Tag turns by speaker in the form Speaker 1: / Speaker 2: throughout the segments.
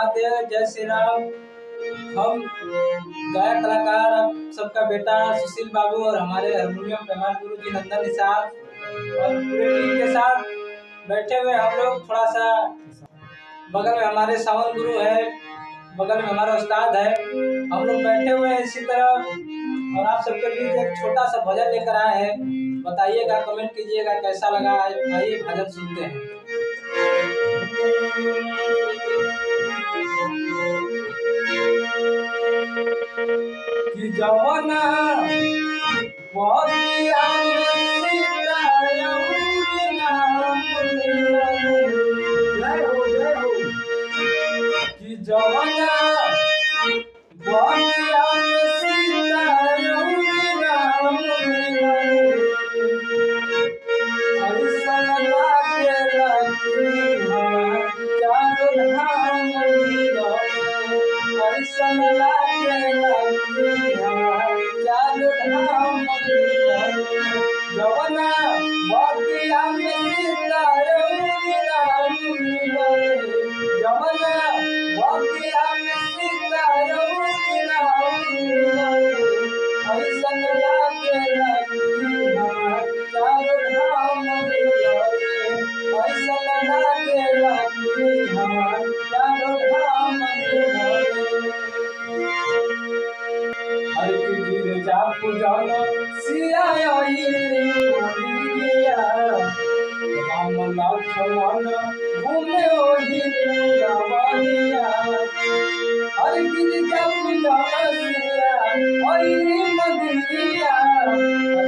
Speaker 1: महादेव, जय श्री राम। हम गायक कलाकार आप सबका बेटा सुशील बाबू और हमारे हारमोनियम पेमान गुरु जी नंदन निषाद और पूरे टीम के साथ बैठे हुए हम लोग। थोड़ा सा बगल में हमारे सावन गुरु है, बगल में हमारा उस्ताद है, हम लोग बैठे हुए हैं इसी तरह और आप सबके बीच एक छोटा सा भजन लेकर आए हैं। बताइएगा, कमेंट कीजिएगा कैसा लगा। आइए भजन सुनते हैं। कि जवाना बगिया में सीता कि जवाना बगिया में सीता ऐसा लागे जवना बगिया में सीता जवना बगिया में सीता ऐसन लागे चारों धाम ऐसन लागे चारों धाम हर गिरजा पूजन सिया राम लक्ष्मण घूमे ओही जवनिया हर गिरजा पूजन सिया मंदिरिया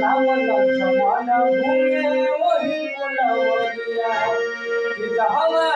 Speaker 1: राम लक्ष्मण घूमे ओही पुनवरिया कि जहवा